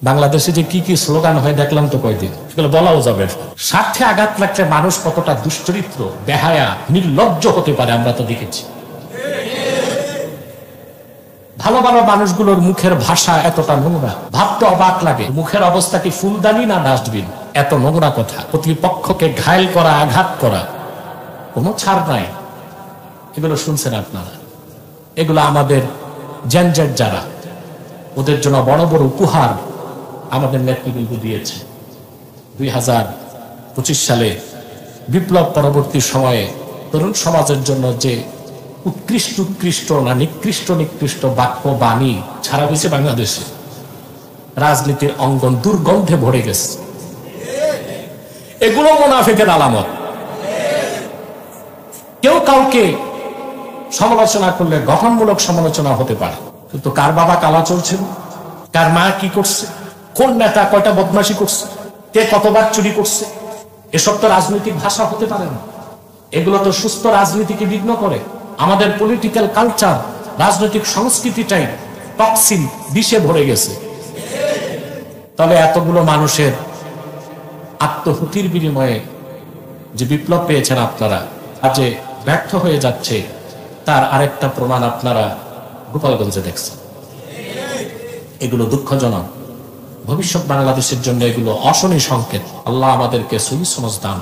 বাংলাদেশে যে কি কি স্লোগান হয় দেখলাম তো কয়দিন, সেগুলো বলাও যাবে। স্বার্থে আঘাত লাগছে মানুষ কতটা দুশ্চরিত্র, বেহায়া, নির্লজ্জ হতে পারে আমরা তো দেখেছি। ভালো ভালো মানুষগুলোর মুখের ভাষা এতটা নোংরা, ভাবতে অবাক লাগে মুখের অবস্থা কি ফুলদানি না ডাস্টবিন। এত নোংরা কথা, প্রতিপক্ষকে ঘায়েল করা, আঘাত করা, কোনো ছাড় নাই। এগুলো শুনছেন আপনারা। এগুলো আমাদের জেনজেট যারা, ওদের জন্য বড় বড় উপহার আমাদের নেতৃবৃন্দ দিয়েছে। 2025 সালে বিপ্লব পরবর্তী সময়ে তরুণ সমাজের জন্য যে উৎকৃষ্ট উৎকৃষ্ট না নিকৃষ্ট বাক্য বাণী ছাড়া হয়েছে বাংলাদেশে, রাজনীতির অঙ্গন দুর্গন্ধে ভরে গেছে। এগুলো মুনাফিকের আলামত। কেউ কাউকে সমালোচনা করলে গঠনমূলক সমালোচনা হতে পারে, কিন্তু কার বাবা কালা চলছে, কার মা কি করছে, কোন নেতা কয়টা বদমাশি করছে, কে কতবার চুরি করছে, এসব তো রাজনৈতিক ভাষা হতে পারে না। এগুলো তো সুস্থ রাজনীতিকে বিঘ্ন করে। আমাদের পলিটিক্যাল কালচার, রাজনৈতিক সংস্কৃতিটাই টক্সিন, বিষে ভরে গেছে। তবে এতগুলো মানুষের আত্মহুতির বিনিময়ে যে বিপ্লব পেয়েছেন আপনারা, আজে ব্যর্থ হয়ে যাচ্ছে, তার আরেকটা প্রমাণ আপনারা গোপালগঞ্জে দেখছেন। এগুলো দুঃখজনক। ভবিষ্যৎ বাংলাদেশের জন্য এগুলো অশনি সংকেত। আল্লাহ আমাদেরকে সহি সমাজ দান।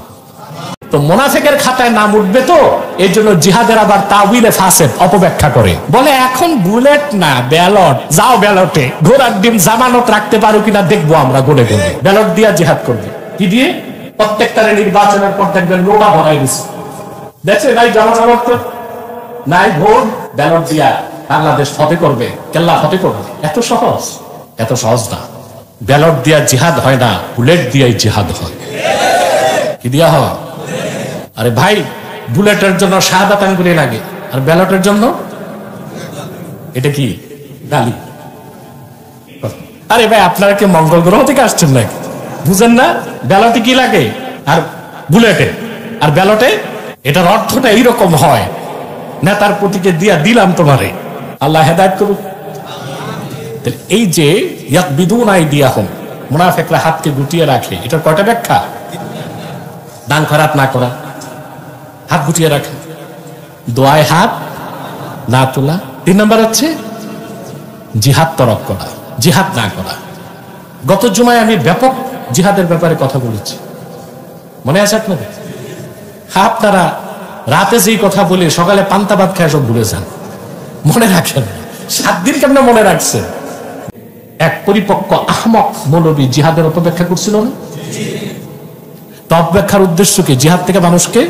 তো মুনাফিকের খাতায় নাম উঠবে, তো এই জন্য জিহাদের আবার তাউইলে ফাসেদ অপব্যাখ্যা করে, বলে এখন বুলেট না ব্যালট, যাও ব্যালটে, ঘোড়ার ডিম জামানত রাখতে পারো কিনা দেখবো আমরা গুনে গুনে। ব্যালট দিয়া জিহাদ করবে, কি দিয়ে? প্রত্যেকটারে নির্বাচনের পর দেখবেন লোটা ভরাই দিচ্ছে, দেখছে নাই জনসমর্থ নাই, ভোট ব্যালট দিয়া বাংলাদেশ ফতে করবে, কেল্লা ফতে করবে। এত সহজ? এত সহজ না। ব্যালট দিয়া জিহাদ হয় না, বুলেট দিয়াই জিহাদ হয়। কি দিয়া হয়? আরে ভাই, বুলেটের জন্য শাহাদাত আঙ্গুলি লাগে, আর ব্যালটের জন্য এটা কি গালি? আরে ভাই, আপনারা কি মঙ্গল গ্রহ থেকে আসছেন নাকি? বুঝেন না? ব্যালটে কি লাগে আর বুলেটে আর ব্যালটে, এটার অর্থটা এইরকম হয়, নেতার প্রতীকে দিয়া দিলাম তোমারে, আল্লাহ হেদায়েত করুক। এই যে ইয়াকবিদুন আইদিয়াহুম, মুনাফিকরা হাতকে গুটিয়ে রাখে, এটার কয়টা ব্যাখ্যা? দান খয়রাত না করা, হাত গুটিয়ে রাখা, দোয়ায় হাত না তোলা। 3 নম্বর হচ্ছে জিহাদ তরক করা, জিহাদ না করা। গত জুমায় আমি ব্যাপক জিহাদের ব্যাপারে কথা বলেছি, মনে আছে আপনাদের? আপনারা রাতে যেই কথা বলে সকালে পান্তা ভাত খায় সব ভুলে যান, মনে রাখেন। 7 দিন কেমন মনে রাখছেন? এক পরিপক্ক আহমক মৌলবী জিহাদের অপব্যাখ্যা করছিল না? তো অপব্যাখ্যার উদ্দেশ্য কি? জিহাদ থেকে মানুষকে,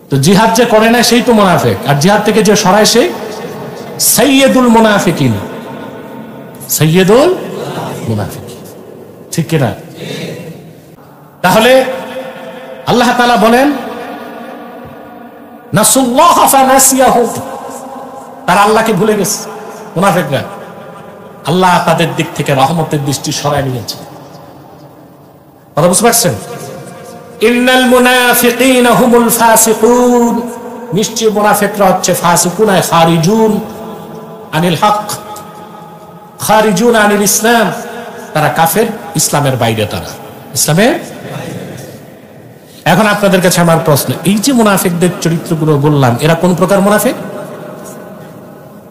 তো জিহাদ যে করে না সেই তো মুনাফিক, আর জিহাদ থেকে যে সরায় সেই সাইয়্যিদুল মুনাফিকিন, সাইয়্যিদুল মুনাফিকিন। ঠিক কিনা? তাহলে আল্লাহ তাআলা বলেন নাসুল্লাহ ফানাসিয়াহুম, তারা আল্লাহকে ভুলে গেছে। মুনাফিকরা, আল্লাহ তাদের দিক থেকে রহমতের দৃষ্টি সরায় নিয়েছে। কথা বুঝতে পারছেন? ইন্নাল মুনাফিকিনা হুমুল ফাসিকুন, নিশ্চয় মুনাফিকরা হচ্ছে ফাসিকুন, খারিজুন আনিল হক, খারিজুন আনিল ইসলাম, তারা কাফের, ইসলামের বাইরে, তারা ইসলামের। এখন আপনাদের কাছে আমার প্রশ্ন, এই যে মুনাফিকদের চরিত্রগুলো বললাম, এরা কোন প্রকার মুনাফিক?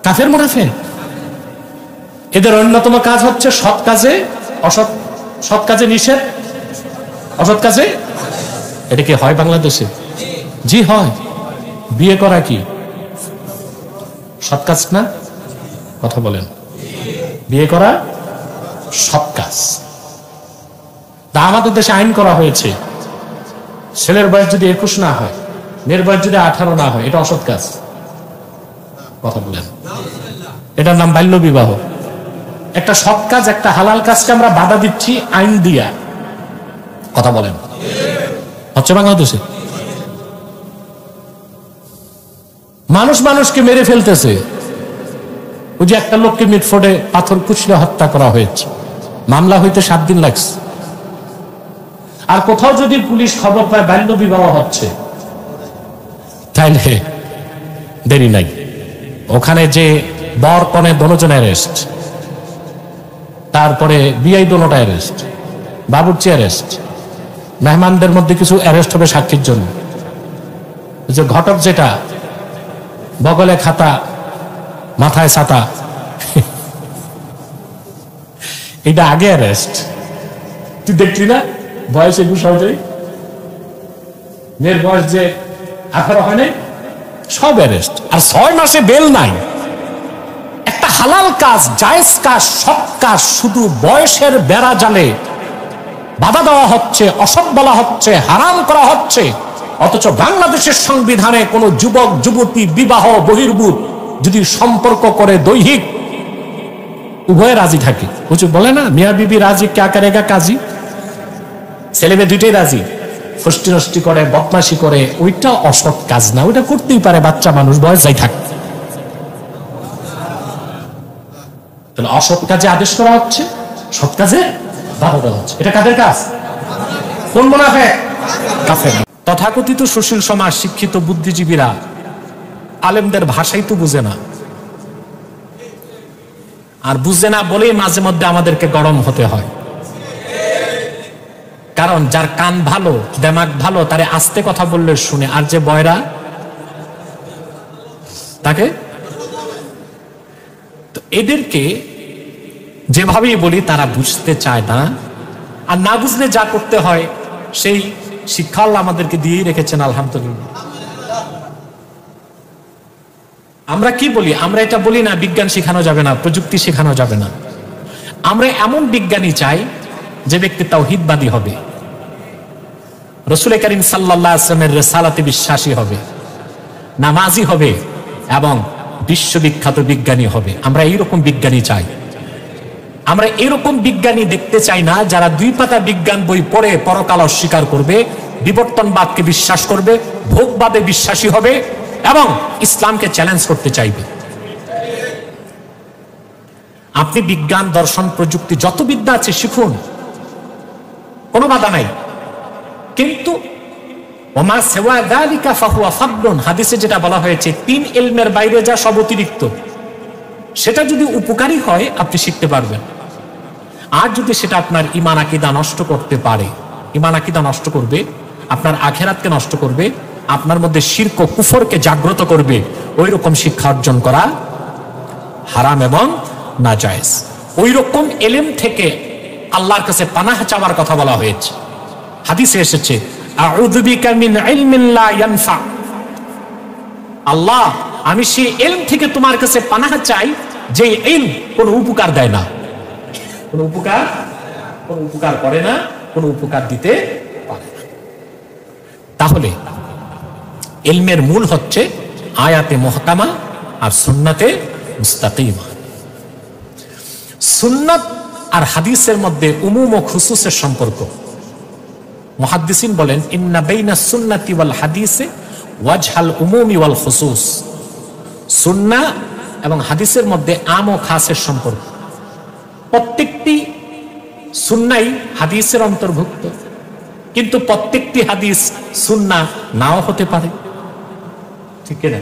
কাফের মুনাফিক। এদের অন্যতম কাজ হচ্ছে সৎ কাজে অসৎ, সৎ কাজে নিষেধ, অসৎ কাজে। এটা কি হয় বাংলাদেশে? জি হয়। বিয়ে করা কি সৎ কাজ না? কথা বলেন। বিয়ে করা সৎ কাজ। তা আমাদের দেশে আইন করা হয়েছে, ছেলের বয়স যদি 21 না হয়, মেয়ের বয়স যদি 18 না হয়, এটা অসৎ কাজ। কথা বলেন। এটার নাম বাল্য বিবাহ। একটা সৎ কাজ, একটা হালাল কাজকে আমরা বাধা দিচ্ছি আইন দিয়া। কথা বলেন, হচ্ছে বাংলাদেশে? মানুষ মানুষকে মেরে ফেলতেছে। ওই যে একটা লোককে মিটফোর্ডে পাথর কুচলে হত্যা করা হয়েছে, মামলা হইতে 7 দিন লাগছে। আর কোথাও যদি পুলিশ খবর পায় বাল্য বিবাহ হচ্ছে, তাইলে দেরি নাই, ওখানে যে বর কনে দোনোজন অ্যারেস্ট। তারপরে বিআই দোনোটা অ্যারেস্ট, বাবুর্চি অ্যারেস্ট, মেহমানদের মধ্যে কিছু অ্যারেস্ট হবে সাক্ষীর জন্য। যে ঘটক যেটা বগলে খাতা মাথায় ছাতা, এটা আগে অ্যারেস্ট। তুই দেখলি না বয়স 21 হয়ে, মেয়ের বয়স যে 18 হয় নাই, সব অ্যারেস্ট। আর 6 মাসে বেল নাই। একটা হালাল কাজ, জায়েজ কাজ, সৎ কাজ শুধু বয়সের বেড়া জালে বাধা দেওয়া হচ্ছে, অসৎ বলা হচ্ছে, হারাম করা হচ্ছে। অথচ বাংলাদেশের সংবিধানে কোন যুবক যুবতী বিবাহ বহির্ভূত যদি সম্পর্ক করে দৈহিক, উভয়ে রাজি থাকে। বুঝু বলে না, মিয়া বিবি রাজি ক্যা করেগা কাজী, ছেলে মেয়ে দুইটাই রাজি। ফষ্টি নষ্টি করে, বদমাশি করে, ওইটা অসৎ কাজ না, ওইটা করতেই পারে বাচ্চা মানুষ, বয়স যাই থাক। তাহলে অসৎ কাজে আদেশ করা হচ্ছে, সৎ কাজে বাধা দেওয়া হচ্ছে। এটা কাদের কাজ? কোন মুনাফিক? কাফের। তথাকথিত সুশীল সমাজ, শিক্ষিত বুদ্ধিজীবীরা আলেমদের ভাষাই তো বুঝে না। আর বুঝে না বলেই মাঝে মধ্যে আমাদেরকে গরম হতে হয়। কারণ যার কান ভালো, দেমাগ ভালো, তারে আস্তে কথা বললে শুনে, আর যে বয়রা তাকে। তো এদেরকে যেভাবেই বলি তারা বুঝতে চায় না। আর না বুঝলে যা করতে হয় সেই শিক্ষা আল্লাহ আমাদেরকে দিয়েই রেখেছেন, আলহামদুলিল্লাহ। আমরা কি বলি? আমরা এটা বলি না বিজ্ঞান শেখানো যাবে না, প্রযুক্তি শেখানো যাবে না। আমরা এমন বিজ্ঞানী চাই যে ব্যক্তি তাওহীদবাদী হবে, রাসূল করিম সাল্লাল্লাহু আলাইহি ওয়াসাল্লামের রিসালাতে বিশ্বাসী হবে, নামাজি হবে এবং বিশ্ববিখ্যাত বিজ্ঞানী হবে। আমরা এইরকম বিজ্ঞানী চাই। আমরা এরকম বিজ্ঞানী দেখতে চাই না যারা 2 পাতা বিজ্ঞান বই পড়ে পরকাল অস্বীকার করবে, বিবর্তনবাদকে বিশ্বাস করবে, ভোগবাদে বিশ্বাসী হবে এবং ইসলামকে চ্যালেঞ্জ করতে চাইবে। আপনি বিজ্ঞান, দর্শন, প্রযুক্তি যত বিদ্যা আছে শিখুন, কোনো বাধা নাই। কিন্তু ওমা সিওয়া যালিকা ফাহুয়া ফাদলুন, হাদিসে যেটা বলা হয়েছে 3 ইলমের বাইরে যা সব অতিরিক্ত। সেটা যদি উপকারী হয় আপনি শিখতে পারবেন। আর যদি সেটা আপনার ঈমান আকীদা নষ্ট করতে পারে, ঈমান আকীদা নষ্ট করবে, আপনার আখিরাতকে নষ্ট করবে, আপনার মধ্যে শিরক ও কুফরকে জাগ্রত করবে, ওই রকম শিক্ষা অর্জন করা হারাম এবং নাজায়েজ। ওই রকম ইলম থেকে আল্লাহর কাছে পানাহ চাওয়ার কথা বলা হয়েছে। হাদিসে এসেছে আউযু বিকা মিন ইলমিন লা ইয়ানফা, আল্লাহ আমি সেই ইলম থেকে তোমার কাছে পানাহ চাই যে ইলম কোনো উপকার দেয় না, কোনো উপকার করে না, কোনো উপকার দিতে পারে না। তাহলে ইলমের মূল হচ্ছে আয়াতে মুহকামা আর সুন্নাতে মুস্তাকিমা। সুন্নাত আর হাদিসের মধ্যে উমুম ও খুসুসের সম্পর্ক। মুহাদ্দিসিন বলেন ইন্না বাইনা সুন্নাতি ওয়াল হাদিসে ওয়াজহাল উমুমি ওয়াল খুসুস। সুন্নাহ এবং হাদিসের মধ্যে আম ও খাসের সম্পর্ক। প্রত্যেকটি সুন্নাহই হাদিসের অন্তর্ভুক্ত, কিন্তু প্রত্যেকটি হাদিস সুন্নাহ নাও হতে পারে, ঠিক না?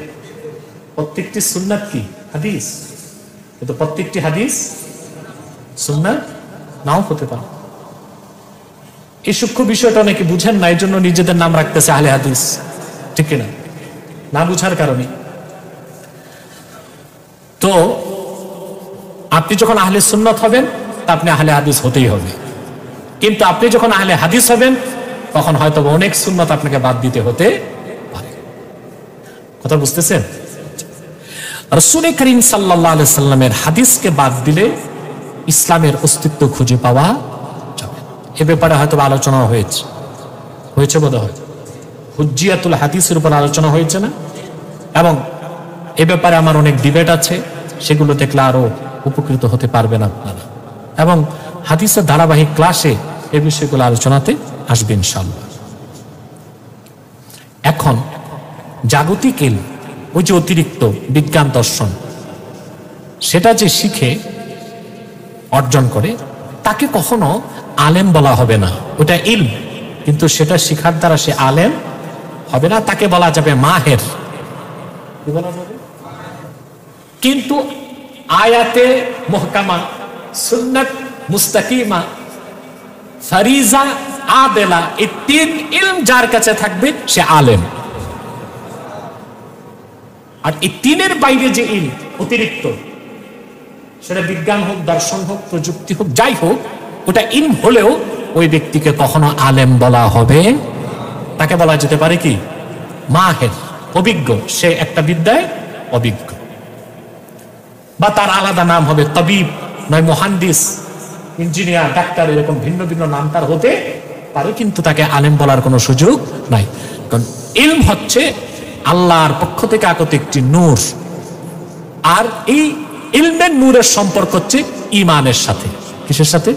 প্রত্যেকটি সুন্নাত কি হাদিস, কিন্তু প্রত্যেকটি হাদিস সুন্নাহ নাও হতে পারে। এই সূক্ষ্ম বিষয়টা অনেকে বুঝেন না, এই জন্য নিজেদের নাম রাখতেছে আহলে হাদিস, ঠিক না? না বুঝার কারণে। তো আপনি যখন আহলে সুন্নাত হবেন তা আপনি আহলে হাদিস হতেই হবে, কিন্তু আপনি যখন আহলে হাদিস হবেন তখন হয়তো অনেক সুন্নাত আপনাকে বাদ দিতে হতে পারে। কথা বুঝতেছেন? রাসূল করিম সাল্লাল্লাহু আলাইহি সাল্লামের হাদিসকে বাদ দিলে ইসলামের অস্তিত্ব খুঁজে পাওয়া যাবে। এ ব্যাপারে হয়তো আলোচনা হয়েছে বোধহয় হুজ্জিয়াতুল হাদিসের উপর আলোচনা হয়েছে না? এবং এ ব্যাপারে আমার অনেক ডিবেট আছে, সেগুলো দেখলে আরো উপকৃত হতে পারবেন আপনারা। এবং হাদিসের ধারাবাহিক ক্লাসে এই বিষয়গুলো আলোচনাতে আসবে ইনশাআল্লাহ। এখন জাগতিক ইলম, ওই যে অতিরিক্ত বিজ্ঞান দর্শন, সেটা যে শিখে অর্জন করে তাকে কখনো আলেম বলা হবে না। ওটা ইলম, কিন্তু সেটা শিখার দ্বারা সে আলেম হবে না, তাকে বলা যাবে মাহের। কি বলা যাবে? কিন্তু আয়াতে মুহকামা, সুন্নাত মুস্তাকিমা, ফারিজা, আদেলা, এই 3 ইলম যার কাছে থাকবে সে আলেম। আর এই 3-এর বাইরে যে ইলম অতিরিক্ত, সেটা বিজ্ঞান হোক, দর্শন হোক, প্রযুক্তি হোক, যাই হোক, ওটা ইলম হলেও ওই ব্যক্তিকে কখনো আলেম বলা হবে, তাকে বলা যেতে পারে কি মাহের, অভিজ্ঞ। সে একটা বিদ্যায় অভিজ্ঞ। বা তার আলাদা নাম হবে তাবিব, নয় মুহান্দিস, ইঞ্জিনিয়ার, ডাক্তার, এরকম ভিন্ন ভিন্ন নাম তার হতে পারে, কিন্তু তাকে আলেম বলার কোনো সুযোগ নাই। কারণ ইলম হচ্ছে আল্লাহর পক্ষ থেকে আগত একটি নূর, আর এই ইলমের নূরের সম্পর্ক হচ্ছে ঈমানের সাথে। কিসের সাথে?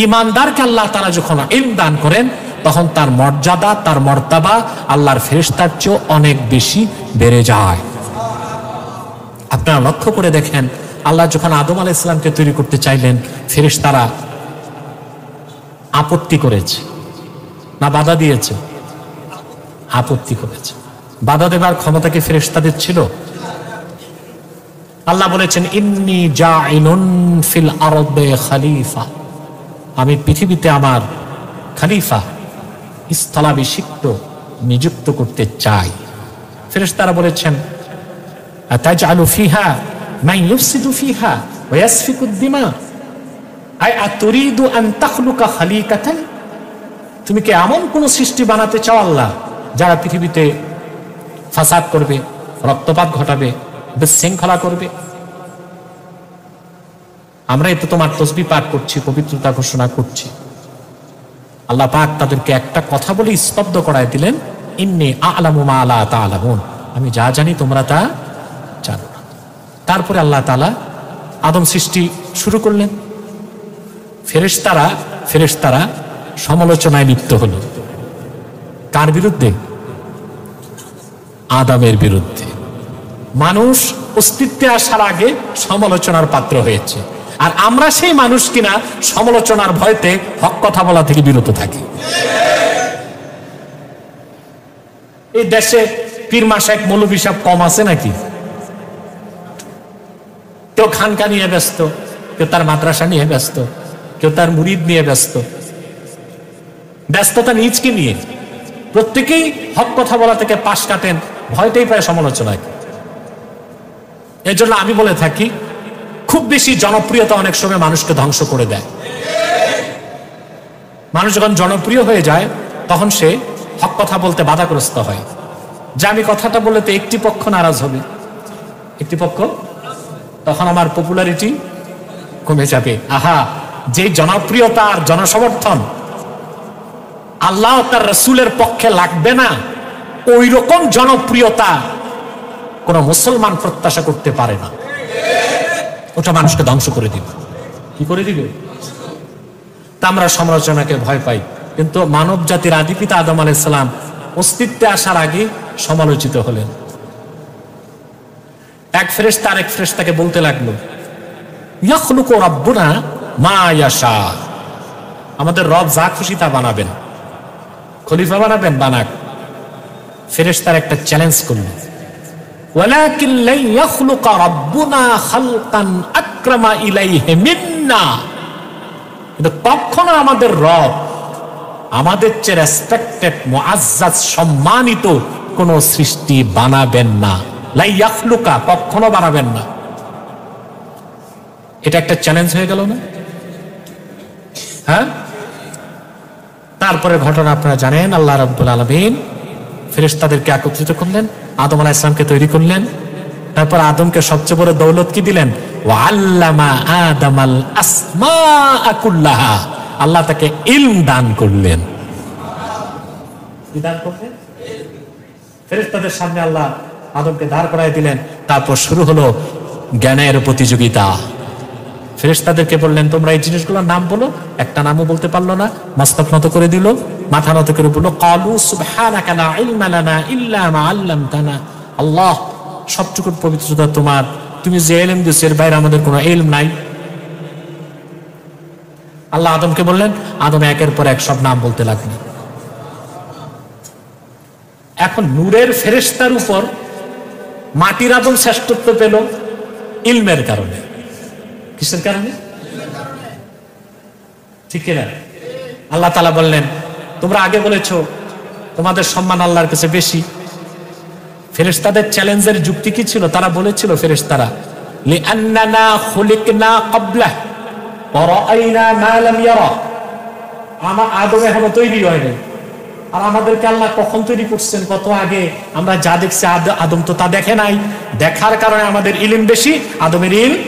ঈমানদারকে আল্লাহ তাআলা যখন ইলম দান করেন, তখন তার মর্যাদা, তার মর্তাবা আল্লাহর ফেরেশতার চেয়েও অনেক বেশি বেড়ে যায়। আপনারা লক্ষ্য করে দেখেন, আল্লাহ যখন আদম আলাইহিস সালামকে তৈরি করতে চাইলেন, ফেরেশতারা আপত্তি করেছে না বাধা দিয়েছে? আপত্তি করেছে। বাধা দেবার ক্ষমতা কি ফেরেশতাদের ছিল? আল্লাহ বলেছেন, ইন্নী জাইলুন ফিল আরদে খলিফা, আমি পৃথিবীতে আমার খলিফা, স্থলাভিষিক্ত নিযুক্ত করতে চাই। ফেরেশতারা বলেছেন, আতাজআলু ফিহা মান ইউফসিদু ফিহা ওয়া ইয়াসফিকু আদ-দিমা আই আতুরিদু আন তাখলুকা খালিকাতান, তুমি কি এমন কোন সৃষ্টি বানাতে চাও আল্লাহ, যারা পৃথিবীতে ফাসাদ করবে, রক্তপাত ঘটাবে, বিশৃঙ্খলা করবে? আমরা তো তোমার তাসবিহ পাঠ করছি, পবিত্রতা ঘোষণা করছি। আল্লাহ পাক তাদেরকে একটা কথা বলে স্তব্ধ করায় দিলেন, ইন্নী আ'লামু মা লা তা'লামুন, আমি যা জানি তোমরা তা জানো না। তারপরে আল্লাহ তাআলা আদম সৃষ্টি শুরু করলেন। ফেরেশতারা সমালোচনায় লিপ্ত হলো। কার বিরুদ্ধে? আদমের বিরুদ্ধে। মানুষ অস্তিত্বে আসার আগে সমালোচনার পাত্র হয়েছে, আর আমরা সেই মানুষ কিনা সমালোচনার ভয়তে হক কথা বলা থেকে বিরত থাকি। এই দেশে পীর মাশায়েখ মৌলভী সাহেব কম আছে নাকি? কেউ খানকা নিয়ে ব্যস্ত, কেউ তার মাদ্রাসা নিয়ে ব্যস্ত, কেউ তার মুরিদ নিয়ে ব্যস্ত। ব্যস্ততা নিজকে নিয়ে। প্রত্যেকেই হক কথা বলা থেকে পাশ কাটেন, ভয়টাই প্রায় সমালোচনায়। এর জন্য আমি বলে থাকি, খুব বেশি জনপ্রিয়তা অনেক সময় মানুষকে ধ্বংস করে দেয়। মানুষ যখন জনপ্রিয় হয়ে যায়, তখন সে হক কথা বলতে বাধাগ্রস্ত হয়। যে আমি কথাটা বললে তো একটি পক্ষ নারাজ হবে, একটি পক্ষ, তখন আমার পপুলারিটি কমে যাবে। আহা, যে জনপ্রিয়তা আর জনসমর্থন আল্লাহ তার রাসূলের পক্ষে লাগবে না, ওই রকম জনপ্রিয়তা কোন মুসলমান প্রত্যাশা করতে পারে না। ওটা মানুষকে ধ্বংস করে দিবে। কি করে দিবে? তা আমরা সমালোচনাকে ভয় পাই, কিন্তু মানব জাতির আদিপিতা আদম আলাইহিস সালাম অস্তিত্বে আসার আগে সমালোচিত হলেন। এক ফেরেশতা আরেক ফেরেশতাকে বলতে লাগলো, ইয়াখলুকু রাব্বুনা মা ইয়াশা, আমাদের রব যা খুশি তা বানাবেন, খলিফা বানাবেন, বানাক। ফেরেশতার একটা চ্যালেঞ্জ করলেন, ওয়ালাকিন লা ইয়াখলুকা রাব্বুনা খালকান আকরামা ইলাইহি মিন্না, কিন্তু কখনো আমাদের রব আমাদের চেয়ে রেসপেক্টেড, মুআজ্জাজ, সম্মানিত কোন সৃষ্টি বানাবেন না। লা ইয়াখলুকা, কখনো বানাবেন না। এটা একটা চ্যালেঞ্জ হয়ে গেল না? হ্যাঁ। তারপরে ঘটনা আপনারা জানেন, আল্লাহ রাব্বুল আলামিন ফেরেশতাদেরকে একত্রিত করলেন, আদম আলাইহিস সালামকে তৈরি করলেন। তারপর আদমকে সবচেয়ে বড় দৌলত কি দিলেন? ওয়া আল্লামা আদামাল আসমাআ কুল্লাহা, আল্লাহ তাকে ইলম দান করলেন। কি দান করলেন? ফেরেশতাদের সামনে আল্লাহ আদমকে দাঁড় করায় দিলেন। তারপর শুরু হলো জ্ঞানের প্রতিযোগিতা। ফেরেশতাদেরকে বললেন, তোমরা এই জিনিসগুলোর নাম বলো। একটা নামও বলতে পারলো না, মস্তক নত করে দিল, মাথা নত করে বলল, ক্বালু সুবহানাকা লা ইলমা লানা ইল্লা মা আল্লামতানা। আল্লাহ, সবটুকুর পবিত্রতা তোমার, তুমি যে ইলম দিয়েছো এর বাইরে আমাদের কোনো ইলম নাই। আল্লাহ আদমকে বললেন, আদম একের পর এক সব নাম বলতে লাগলেন। এখন নূরের ফেরেশতার উপর মাটির আদম শ্রেষ্ঠত্ব পেল ইলমের কারণে। কিসের কারণে? ঠিক কিনা? আল্লাহ তাআলা বললেন তোমরা আগে বলেছো তোমাদের সম্মান আল্লাহর কাছে বেশি। ফেরেশতাদের চ্যালেঞ্জের যুক্তি কি ছিল? তারা বলেছিল ফেরেশতারা লিআন্নানা খুলিকনা ক্বাবলা ওয়া রাআইনা মা লাম ইয়ারা, আদম এখনো তৈরি হয়নি আর আমাদেরকে আল্লাহ কখন তৈরি করছেন? কত আগে। আমরা যা দেখছি আদম তো তা দেখে নাই, দেখার কারণে আমাদের ইলম বেশি, আদমের ইলম।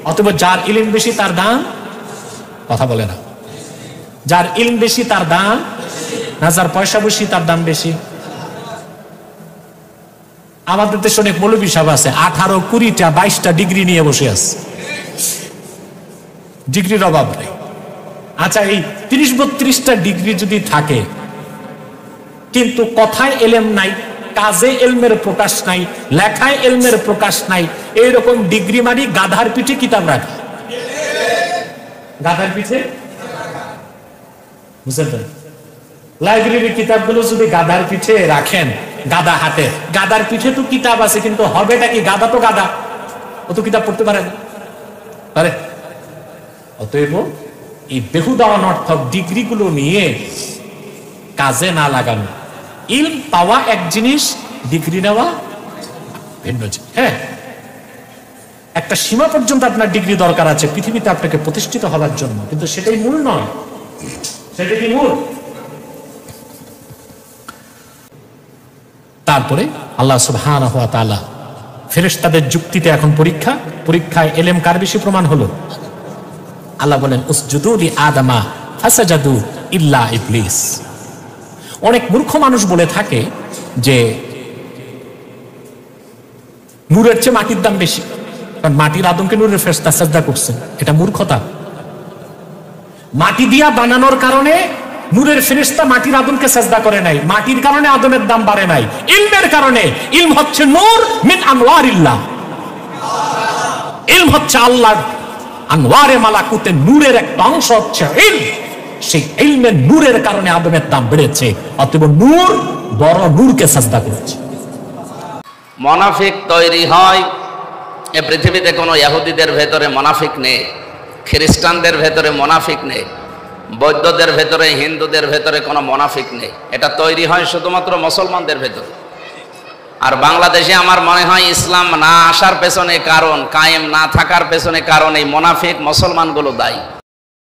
অতএব যার ইলম বেশি তার দাম, কথা বলে না, যার ইলম বেশি তার দাম না যার পয়সা বেশি তার দাম বেশি? আমাদের দেশে অনেক মৌলবী সাহেব আছে 18, 20টা 22টা ডিগ্রি নিয়ে বসে আছে, ডিগ্রির অভাব নেই। আচ্ছা, এই 30-32টা ডিগ্রি যদি থাকে কিন্তু কথায় এলেম নাই, কাজে এলমের প্রকাশ নাই, লেখায় এলমের প্রকাশ নাই, এইরকম ডিগ্রি মারি গাধার পিঠে কিতাব রাখা। গাধার পিঠে, বুঝলেন? লাইব্রেরির কিতাবগুলো যদি গাধার পিঠে রাখেন, গাধা হাতে, গাধার পিঠে তো কিতাব আছে কিন্তু হবেটা কি? গাধা তো গাধা, ও তো কিতাব পড়তে পারে না, পারে? অতএব এই বেহুদা অনর্থক ডিগ্রিগুলো নিয়ে কাজে না লাগানো। ইলম পাওয়া এক জিনিস, ডিগ্রি নেওয়া ভিন্ন জিনিস। হ্যাঁ, একটা সীমা পর্যন্ত আপনার ডিগ্রি দরকার আছে পৃথিবীতে আপনাকে প্রতিষ্ঠিত হওয়ার জন্য, কিন্তু সেটাই মূল নয়। সেটা কি মূল? তারপরে আল্লাহ সুবহানাহু ওয়া তাআলা ফেরেশতাদের যুক্তিতে এখন পরীক্ষায় এলেম কার বেশি প্রমাণ হলো? আল্লাহ বলেন উসজুদু লি আদামা ফাসাজাদু ইল্লা ইবলিস। অনেক মূর্খ মানুষ বলে থাকে যে নূরের চেয়ে মাটির দাম বেশি, কারণ মাটির আদমকে নূরের ফেরেশতা সাজদা করছেন। এটা মূর্খতা। মাটি দিয়া বানানোর কারণে নূরের ফেরেশতা মাটির আদমকে সাজদা করে নাই, মাটির কারণে আদমের দাম বাড়ে নাই, ইলমের কারণে। ইলম হচ্ছে নূর মিন আনওয়ারিল্লাহ, ইলম হচ্ছে আল্লাহর আনওয়ারে মালাকুতে নূরের একটা অংশ হচ্ছে ইলম। সেই ইলমের নূরের কারণে আদমের দাম বেড়েছে, অতএব নূর বড় নূরকে সাজদা করেছে। মুনাফিক তৈরি হয় এ পৃথিবীতে কোনো ইহুদিদের ভেতরে মুনাফিক নেই, খ্রিস্টানদের ভেতরে মুনাফিক নেই, বৌদ্ধদের ভেতরে, হিন্দুদের ভেতরে কোনো মুনাফিক নেই। এটা তৈরি হয় শুধুমাত্র মুসলমানদের ভেতরে। আর বাংলাদেশে আমার মনে হয় ইসলাম না আসার পেছনে কারণ, কায়েম না থাকার পেছনে কারণ এই মুনাফিক মুসলমানগুলো দায়ী।